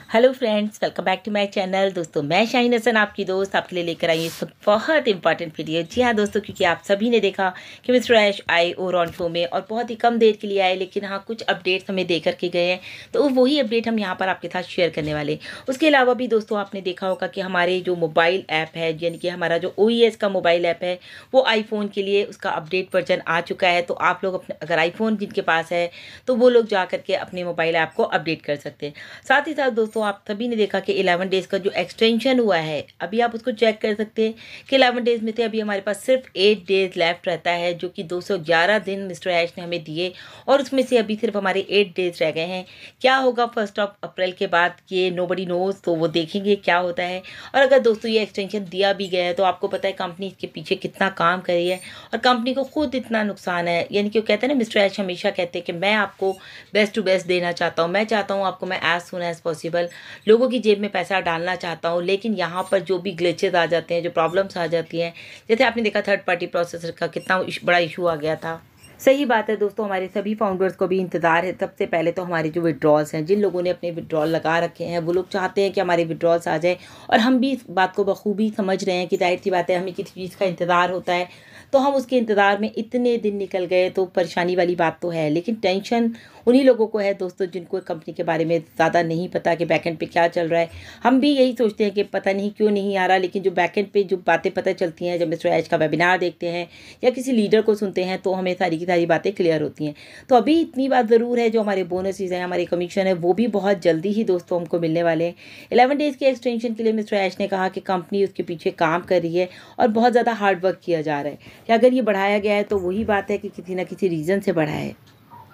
Hello friends, welcome back to my channel. दोस्तों, मैं शाहीन हसन आपकी दोस्त आपके लिए लेकर आई इस बहुत इंपॉर्टेंट वीडियो। जी हाँ दोस्तों, क्योंकि आप सभी ने देखा कि मिस्टर ऐश आए ओरॉन शो में और बहुत ही कम देर के लिए आए, लेकिन हाँ कुछ अपडेट्स हमें दे करके गए हैं, तो वही अपडेट हम यहाँ पर आपके साथ शेयर करने वाले हैं। उसके अलावा भी दोस्तों आपने देखा होगा कि हमारे जो मोबाइल ऐप है, यानी कि हमारा जो OES का मोबाइल ऐप है, वो आईफोन के लिए उसका अपडेट वर्जन आ चुका है। तो आप लोग अपने अगर आईफोन जिनके पास है तो वो लोग जा करके अपने मोबाइल ऐप को अपडेट कर सकते हैं। साथ ही साथ दोस्तों आप सभी ने देखा कि 11 डेज़ का जो एक्सटेंशन हुआ है, अभी आप उसको चेक कर सकते हैं कि 11 डेज़ में थे, अभी हमारे पास सिर्फ 8 डेज़ लेफ्ट रहता है, जो कि 211 दिन मिस्टर ऐश ने हमें दिए और उसमें से अभी सिर्फ हमारे 8 डेज़ रह गए हैं। क्या होगा 1 अप्रैल के बाद, ये नोबडी नोज़, तो वो देखेंगे क्या होता है। और अगर दोस्तों ये एक्सटेंशन दिया भी गया है तो आपको पता है कंपनी इसके पीछे कितना काम कर रही है और कंपनी को खुद इतना नुकसान है। यानी कि वो कहते हैं ना, मिस्टर ऐश हमेशा कहते हैं कि मैं आपको बेस्ट टू बेस्ट देना चाहता हूँ, मैं चाहता हूँ आपको मैं एज सुन एज पॉसिबल लोगों की जेब में पैसा डालना चाहता हूँ। लेकिन यहाँ पर जो भी ग्लिचेज आ जाते हैं, जो प्रॉब्लम्स आ जाती हैं, जैसे आपने देखा थर्ड पार्टी प्रोसेसर का कितना बड़ा इशू आ गया था। सही बात है दोस्तों, हमारे सभी फाउंडर्स को भी इंतज़ार है। सबसे पहले तो हमारे जो विड्रॉल्स हैं, जिन लोगों ने अपने विड्रॉल लगा रखे हैं, वो लोग चाहते हैं कि हमारे विड्रॉल्स आ जाए और हम भी इस बात को बखूबी समझ रहे हैं कि जाहिर सी बात है हमें किसी चीज़ का इंतज़ार होता है, तो हम उसके इंतज़ार में इतने दिन निकल गए तो परेशानी वाली बात तो है। लेकिन टेंशन उन्हीं लोगों को है दोस्तों जिनको कंपनी के बारे में ज़्यादा नहीं पता कि बैकएंड पे क्या चल रहा है। हम भी यही सोचते हैं कि पता नहीं क्यों नहीं आ रहा, लेकिन जो बैकएंड पे जो बातें पता चलती हैं, जब मिस्टर ऐश का वेबिनार देखते हैं या किसी लीडर को सुनते हैं, तो हमें सारी की सारी बातें क्लियर होती हैं। तो अभी इतनी बात ज़रूर है, जो हमारे बोनसेस हैं, हमारे कमीशन है, वो भी बहुत जल्दी ही दोस्तों हमको मिलने वाले हैं। 11 डेज़ के एक्सटेंशन के लिए मिस्टर ऐश ने कहा कि कंपनी उसके पीछे काम कर रही है और बहुत ज़्यादा हार्ड वर्क किया जा रहा है कि अगर ये बढ़ाया गया है तो वही बात है कि किसी ना किसी रीज़न से बढ़ा है।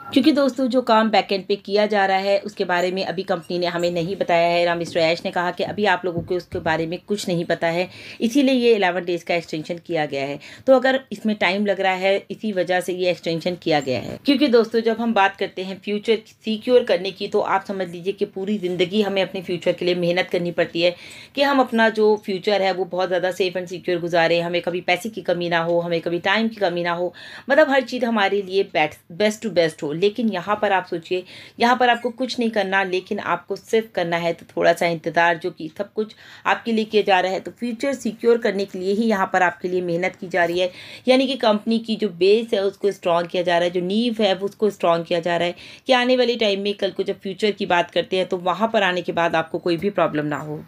क्योंकि दोस्तों जो काम बैकएंड पे किया जा रहा है उसके बारे में अभी कंपनी ने हमें नहीं बताया है। राम मिस्टर ऐश ने कहा कि अभी आप लोगों को उसके बारे में कुछ नहीं पता है, इसीलिए ये 11 डेज़ का एक्सटेंशन किया गया है। तो अगर इसमें टाइम लग रहा है, इसी वजह से ये एक्सटेंशन किया गया है। क्योंकि दोस्तों जब हम बात करते हैं फ्यूचर सिक्योर करने की, तो आप समझ लीजिए कि पूरी ज़िंदगी हमें अपने फ्यूचर के लिए मेहनत करनी पड़ती है कि हम अपना जो फ्यूचर है वो बहुत ज़्यादा सेफ एंड सिक्योर गुजारें। हमें कभी पैसे की कमी ना हो, हमें कभी टाइम की कमी ना हो, मतलब हर चीज़ हमारे लिए बेस्ट टू बेस्ट हो। लेकिन यहाँ पर आप सोचिए, यहाँ पर आपको कुछ नहीं करना, लेकिन आपको सिर्फ करना है तो थोड़ा सा इंतज़ार, जो कि सब कुछ आपके लिए किया जा रहा है। तो फ्यूचर सिक्योर करने के लिए ही यहाँ पर आपके लिए मेहनत की जा रही है। यानी कि कंपनी की जो बेस है उसको स्ट्रॉन्ग किया जा रहा है, जो नींव है उसको स्ट्रॉन्ग किया जा रहा है कि आने वाले टाइम में कल को जब फ्यूचर की बात करते हैं तो वहाँ पर आने के बाद आपको कोई भी प्रॉब्लम ना हो।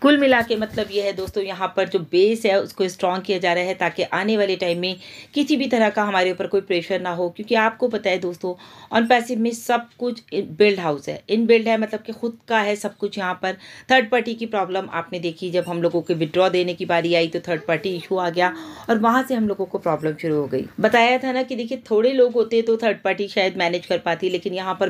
कुल मिला के मतलब ये है दोस्तों, यहाँ पर जो बेस है उसको स्ट्रॉन्ग किया जा रहा है ताकि आने वाले टाइम में किसी भी तरह का हमारे ऊपर कोई प्रेशर ना हो। क्योंकि आपको पता है दोस्तों, ऑन पैसिव में सब कुछ बिल्ड हाउस है, इन बिल्ड है, मतलब कि खुद का है सब कुछ। यहाँ पर थर्ड पार्टी की प्रॉब्लम आपने देखी, जब हम लोगों के विड्रॉ देने की बारी आई तो थर्ड पार्टी इशू आ गया और वहाँ से हम लोगों को प्रॉब्लम शुरू हो गई। बताया था ना कि देखिए थोड़े लोग होते तो थर्ड पार्टी शायद मैनेज कर पाती, लेकिन यहाँ पर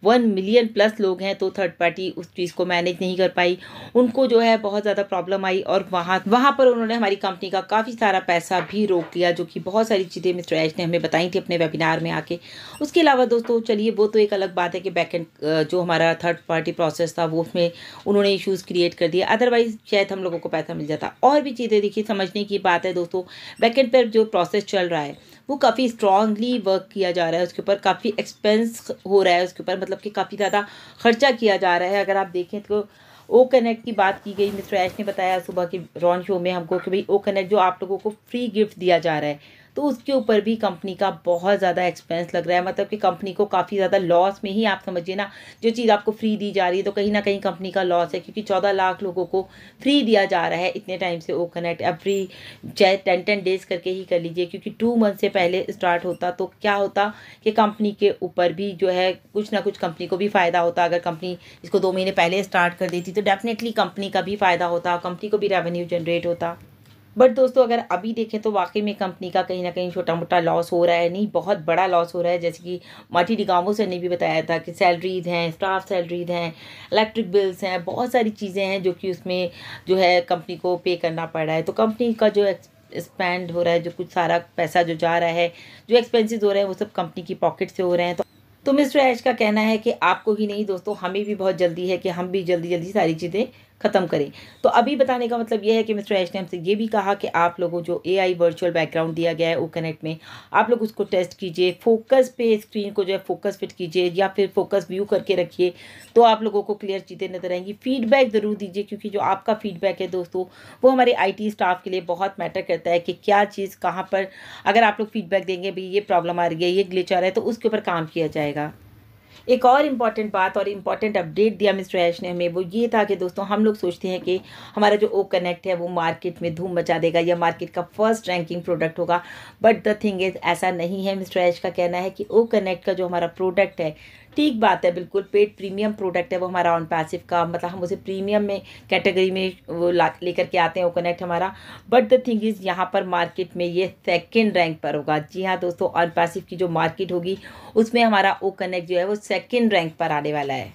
1 मिलियन प्लस लोग हैं, तो थर्ड पार्टी उस चीज़ को मैनेज नहीं कर पाई। उनको जो है बहुत ज़्यादा प्रॉब्लम आई और वहाँ पर उन्होंने हमारी कंपनी का काफ़ी सारा पैसा भी रोक लिया, जो कि बहुत सारी चीज़ें मिस्टर ऐश ने हमें बताई थी अपने वेबिनार में आके। उसके अलावा दोस्तों चलिए वो तो एक अलग बात है कि बैकएंड जो हमारा थर्ड पार्टी प्रोसेस था वो उसमें उन्होंने इश्यूज़ क्रिएट कर दिया, अदरवाइज शायद हम लोगों को पैसा मिल जाता। और भी चीज़ें देखिए समझने की बात है दोस्तों, बैकएंड पर जो प्रोसेस चल रहा है वो काफ़ी स्ट्रांगली वर्क किया जा रहा है, उसके ऊपर काफ़ी एक्सपेंस हो रहा है, उसके ऊपर मतलब कि काफ़ी ज़्यादा खर्चा किया जा रहा है। अगर आप देखें तो ओ कनेक्ट की बात की गई, मिस्टर ऐश ने बताया सुबह के रॉन शो में हमको कि भाई ओ कनेक्ट जो आप लोगों को फ्री गिफ्ट दिया जा रहा है, तो उसके ऊपर भी कंपनी का बहुत ज़्यादा एक्सपेंस लग रहा है। मतलब कि कंपनी को काफ़ी ज़्यादा लॉस में ही, आप समझिए ना, जो चीज़ आपको फ्री दी जा रही है तो कहीं ना कहीं कंपनी का लॉस है, क्योंकि 14 लाख लोगों को फ्री दिया जा रहा है इतने टाइम से ओ कनेक्ट। एवरी चाहे 10 डेज़ करके ही कर लीजिए, क्योंकि 2 मंथ से पहले स्टार्ट होता तो क्या होता कि कंपनी के ऊपर भी जो है कुछ ना कुछ कंपनी को भी फ़ायदा होता। अगर कंपनी इसको 2 महीने पहले स्टार्ट कर देती तो डेफिनेटली कंपनी का भी फ़ायदा होता, कंपनी को भी रेवेन्यू जनरेट होता। बट दोस्तों अगर अभी देखें तो वाकई में कंपनी का कहीं ना कहीं छोटा मोटा लॉस हो रहा है, नहीं बहुत बड़ा लॉस हो रहा है। जैसे कि मार्टी डिगामो सर ने भी बताया था कि सैलरीज हैं, स्टाफ सैलरीज हैं, इलेक्ट्रिक बिल्स हैं, बहुत सारी चीज़ें हैं जो कि उसमें जो है कंपनी को पे करना पड़ रहा है। तो कंपनी का जो स्पेंड हो रहा है, जो कुछ सारा पैसा जो जा रहा है, जो एक्सपेंसेस हो रहे हैं, वो सब कंपनी की पॉकेट से हो रहे हैं। तो मिस्टर ऐश का कहना है कि आपको ही नहीं दोस्तों, हमें भी बहुत जल्दी है कि हम भी जल्दी जल्दी सारी चीज़ें ख़त्म करें। तो अभी बताने का मतलब ये है कि मिस्टर ऐश ने हमसे ये भी कहा कि आप लोगों जो AI वर्चुअल बैकग्राउंड दिया गया है ओ कनेक्ट में, आप लोग उसको टेस्ट कीजिए, फोकस पे स्क्रीन को जो है फोकस फिट कीजिए या फिर फोकस व्यू करके रखिए, तो आप लोगों को क्लियर चीज़ें नज़र आएंगी। फीडबैक ज़रूर दीजिए, क्योंकि जो आपका फीडबैक है दोस्तों वो हमारे IT स्टाफ के लिए बहुत मैटर करता है कि क्या चीज़ कहाँ पर, अगर आप लोग फीडबैक देंगे भी ये प्रॉब्लम आ रही है, ये ग्लिच आ रहा है, तो उसके ऊपर काम किया जाएगा। एक और इम्पॉर्टेंट बात और इम्पॉर्टेंट अपडेट दिया मिस्टर ऐश ने हमें, वो ये था कि दोस्तों हम लोग सोचते हैं कि हमारा जो ओ कनेक्ट है वो मार्केट में धूम मचा देगा या मार्केट का फर्स्ट रैंकिंग प्रोडक्ट होगा, बट द थिंग इज़ ऐसा नहीं है। मिस्टर ऐश का कहना है कि ओ कनेक्ट का जो हमारा प्रोडक्ट है, ठीक बात है, बिल्कुल पेड प्रीमियम प्रोडक्ट है वो हमारा ऑन पैसिव का, मतलब हम उसे प्रीमियम में कैटेगरी में वो लेकर के आते हैं ओ कनेक्ट हमारा, बट द थिंग इज़ यहाँ पर मार्केट में ये सेकंड रैंक पर होगा। जी हाँ दोस्तों, ऑन पैसिव की जो मार्केट होगी उसमें हमारा ओ कनेक्ट जो है वो सेकंड रैंक पर आने वाला है।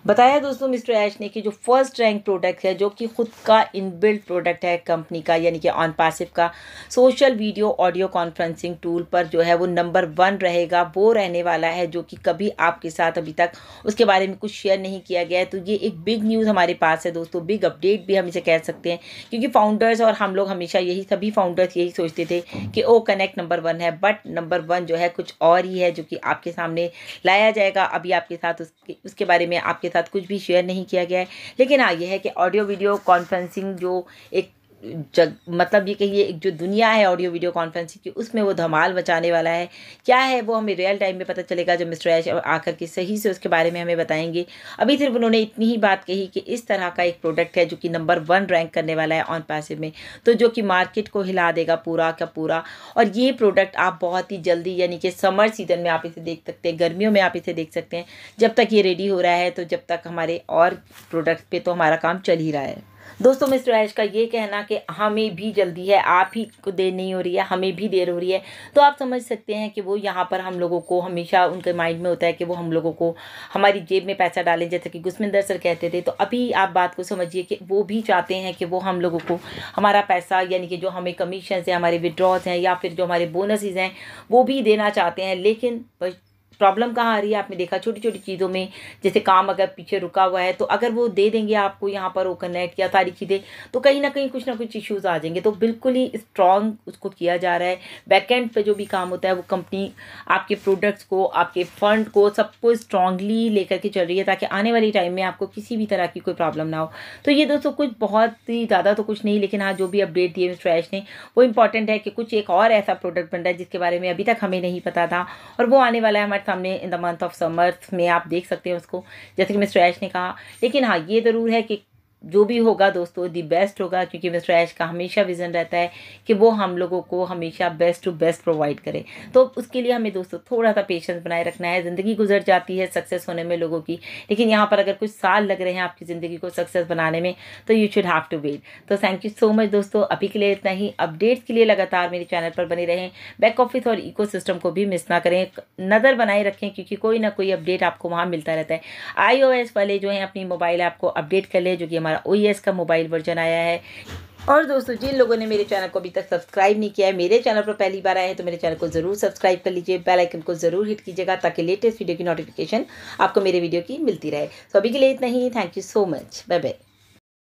बताया दोस्तों मिस्टर ऐश ने कि जो फर्स्ट रैंक प्रोडक्ट है, जो कि खुद का इनबिल्ट प्रोडक्ट है कंपनी का, यानी कि ऑन पैसिव का social video audio conferencing tool पर जो है वो नंबर 1 रहेगा, वो रहने वाला है, जो कि कभी आपके साथ अभी तक उसके बारे में कुछ शेयर नहीं किया गया है। तो ये एक बिग न्यूज़ हमारे पास है दोस्तों, बिग अपडेट भी हम इसे कह सकते हैं, क्योंकि फाउंडर्स और हम लोग हमेशा यही, सभी फाउंडर्स यही सोचते थे कि ओ कनेक्ट नंबर 1 है, बट नंबर 1 जो है कुछ और ही है, जो कि आपके सामने लाया जाएगा। अभी आपके साथ उसके बारे में आपके साथ कुछ भी शेयर नहीं किया गया है, लेकिन हाँ ये है कि ऑडियो वीडियो कॉन्फ्रेंसिंग जो एक मतलब ये कहिए एक जो दुनिया है ऑडियो वीडियो कॉन्फ्रेंसिंग की, उसमें वो धमाल मचाने वाला है। क्या है वो हमें रियल टाइम में पता चलेगा जब मिस्टर ऐश आकर के सही से उसके बारे में हमें बताएंगे। अभी सिर्फ उन्होंने इतनी ही बात कही कि इस तरह का एक प्रोडक्ट है जो कि नंबर 1 रैंक करने वाला है ऑन पैसिव में, तो जो कि मार्केट को हिला देगा पूरा का पूरा। और ये प्रोडक्ट आप बहुत ही जल्दी, यानी कि समर सीजन में आप इसे देख सकते हैं, गर्मियों में आप इसे देख सकते हैं, जब तक ये रेडी हो रहा है, तो जब तक हमारे और प्रोडक्ट पे तो हमारा काम चल ही रहा है। दोस्तों मिस्टर ऐश का ये कहना कि हमें भी जल्दी है, आप ही को देर नहीं हो रही है, हमें भी देर हो रही है, तो आप समझ सकते हैं कि वो यहाँ पर हम लोगों को हमेशा उनके माइंड में होता है कि वो हम लोगों को हमारी जेब में पैसा डालें, जैसे कि गुस्मिंदर सर कहते थे। तो अभी आप बात को समझिए कि वो भी चाहते हैं कि वो हम लोगों को हमारा पैसा, यानी कि जो हमें कमीशन है, हमारे विड्रॉज हैं या फिर जो हमारे बोनसेस हैं, वो भी देना चाहते हैं। लेकिन प्रॉब्लम कहाँ आ रही है, आपने देखा छोटी छोटी चीज़ों में, जैसे काम अगर पीछे रुका हुआ है, तो अगर वो दे देंगे आपको यहाँ पर ओ कनेक्ट या सारी चीज़ें, तो कहीं ना कहीं कुछ ना कुछ इश्यूज़ आ जाएंगे। तो बिल्कुल ही स्ट्रॉन्ग उसको किया जा रहा है। बैकएंड पे जो भी काम होता है वो कंपनी आपके प्रोडक्ट्स को, आपके फंड को, सबको स्ट्रांगली लेकर के चल रही है, ताकि आने वाली टाइम में आपको किसी भी तरह की कोई प्रॉब्लम ना हो। तो ये दोस्तों कुछ बहुत ही ज़्यादा तो कुछ नहीं, लेकिन हाँ जो भी अपडेट दिए मिस्टर ऐश ने वो इंपॉर्टेंट है कि कुछ एक और ऐसा प्रोडक्ट बन रहा है जिसके बारे में अभी तक हमें नहीं पता था, और वो आने वाला है हमारे सामने in the month of summer में। आप देख सकते हैं उसको, जैसे कि मिस्टर ऐश ने कहा। लेकिन हाँ ये ज़रूर है कि जो भी होगा दोस्तों दी बेस्ट होगा, क्योंकि मिस्टर ऐश का हमेशा विज़न रहता है कि वो हम लोगों को हमेशा बेस्ट टू बेस्ट प्रोवाइड करे। तो उसके लिए हमें दोस्तों थोड़ा सा पेशेंस बनाए रखना है। ज़िंदगी गुजर जाती है सक्सेस होने में लोगों की, लेकिन यहाँ पर अगर कुछ साल लग रहे हैं आपकी ज़िंदगी को सक्सेस बनाने में, तो you should have to wait. तो थैंक यू सो मच दोस्तों, अभी के लिए इतना ही। अपडेट्स के लिए लगातार मेरे चैनल पर बने रहें, बैक ऑफिस और इको सिस्टम को भी मिस ना करें, नज़र बनाए रखें, क्योंकि कोई ना कोई अपडेट आपको वहाँ मिलता रहता है। iOS वाले जो हैं अपनी मोबाइल ऐप को अपडेट कर ले, जो कि हमारा OS का मोबाइल वर्जन आया है। और दोस्तों जिन लोगों ने मेरे चैनल को अभी तक सब्सक्राइब नहीं किया है, मेरे चैनल पर पहली बार आए हैं, तो मेरे चैनल को ज़रूर सब्सक्राइब कर लीजिए, बेल आइकन को ज़रूर हिट कीजिएगा, ताकि लेटेस्ट वीडियो की नोटिफिकेशन आपको मेरे वीडियो की मिलती रहे। तो अभी के लिए इतना ही। Thank you so much, bye bye.